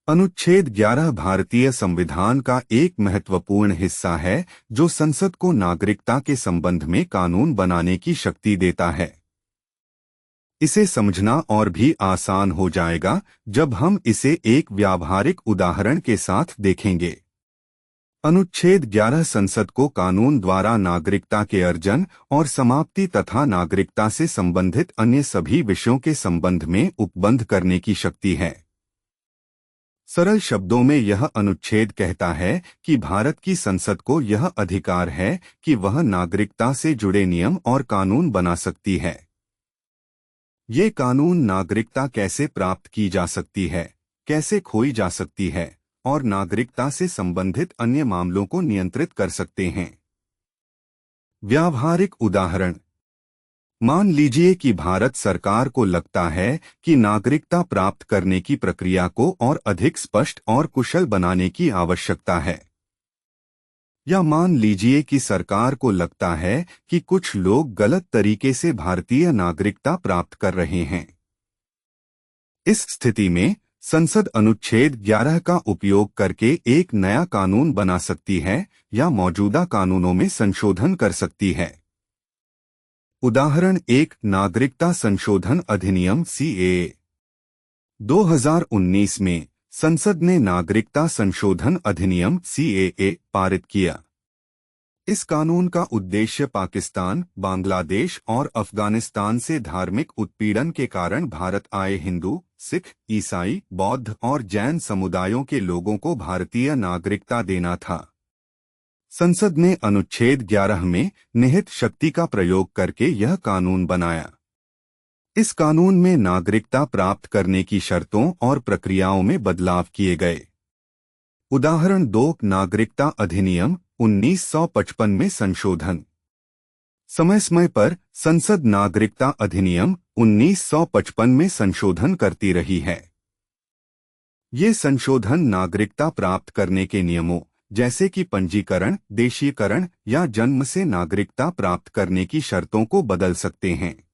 अनुच्छेद 11 भारतीय संविधान का एक महत्वपूर्ण हिस्सा है जो संसद को नागरिकता के संबंध में कानून बनाने की शक्ति देता है। इसे समझना और भी आसान हो जाएगा जब हम इसे एक व्यावहारिक उदाहरण के साथ देखेंगे। अनुच्छेद 11 संसद को कानून द्वारा नागरिकता के अर्जन और समाप्ति तथा नागरिकता से संबंधित अन्य सभी विषयों के संबंध में उपबंध करने की शक्ति है। सरल शब्दों में यह अनुच्छेद कहता है कि भारत की संसद को यह अधिकार है कि वह नागरिकता से जुड़े नियम और कानून बना सकती है। ये कानून नागरिकता कैसे प्राप्त की जा सकती है, कैसे खोई जा सकती है और नागरिकता से संबंधित अन्य मामलों को नियंत्रित कर सकते हैं। व्यावहारिक उदाहरण। मान लीजिए कि भारत सरकार को लगता है कि नागरिकता प्राप्त करने की प्रक्रिया को और अधिक स्पष्ट और कुशल बनाने की आवश्यकता है। या मान लीजिए कि सरकार को लगता है कि कुछ लोग गलत तरीके से भारतीय नागरिकता प्राप्त कर रहे हैं। इस स्थिति में संसद अनुच्छेद 11 का उपयोग करके एक नया कानून बना सकती है या मौजूदा कानूनों में संशोधन कर सकती है। उदाहरण 1, नागरिकता संशोधन अधिनियम CAA। 2019 में संसद ने नागरिकता संशोधन अधिनियम CAA पारित किया। इस कानून का उद्देश्य पाकिस्तान, बांग्लादेश और अफगानिस्तान से धार्मिक उत्पीड़न के कारण भारत आए हिंदू, सिख, ईसाई, बौद्ध और जैन समुदायों के लोगों को भारतीय नागरिकता देना था। संसद ने अनुच्छेद 11 में निहित शक्ति का प्रयोग करके यह कानून बनाया। इस कानून में नागरिकता प्राप्त करने की शर्तों और प्रक्रियाओं में बदलाव किए गए। उदाहरण 2, नागरिकता अधिनियम 1955 में संशोधन। समय समय पर संसद नागरिकता अधिनियम 1955 में संशोधन करती रही है। ये संशोधन नागरिकता प्राप्त करने के नियमों जैसे कि पंजीकरण, देशीकरण या जन्म से नागरिकता प्राप्त करने की शर्तों को बदल सकते हैं।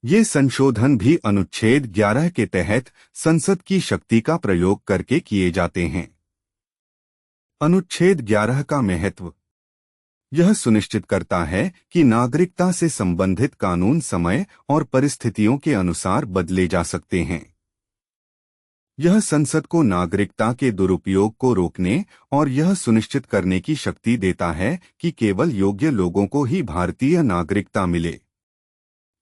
ये संशोधन भी अनुच्छेद 11 के तहत संसद की शक्ति का प्रयोग करके किए जाते हैं। अनुच्छेद 11 का महत्व। यह सुनिश्चित करता है कि नागरिकता से संबंधित कानून समय और परिस्थितियों के अनुसार बदले जा सकते हैं। यह संसद को नागरिकता के दुरुपयोग को रोकने और यह सुनिश्चित करने की शक्ति देता है कि केवल योग्य लोगों को ही भारतीय नागरिकता मिले।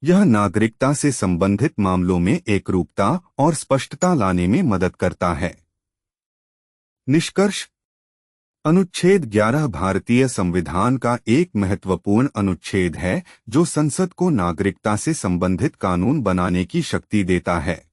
यह नागरिकता से संबंधित मामलों में एकरूपता और स्पष्टता लाने में मदद करता है। निष्कर्ष। अनुच्छेद 11 भारतीय संविधान का एक महत्वपूर्ण अनुच्छेद है जो संसद को नागरिकता से संबंधित कानून बनाने की शक्ति देता है।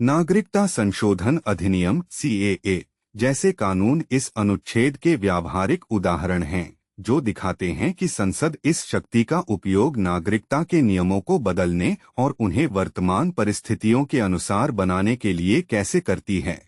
नागरिकता संशोधन अधिनियम CAA जैसे कानून इस अनुच्छेद के व्यावहारिक उदाहरण हैं जो दिखाते हैं कि संसद इस शक्ति का उपयोग नागरिकता के नियमों को बदलने और उन्हें वर्तमान परिस्थितियों के अनुसार बनाने के लिए कैसे करती है।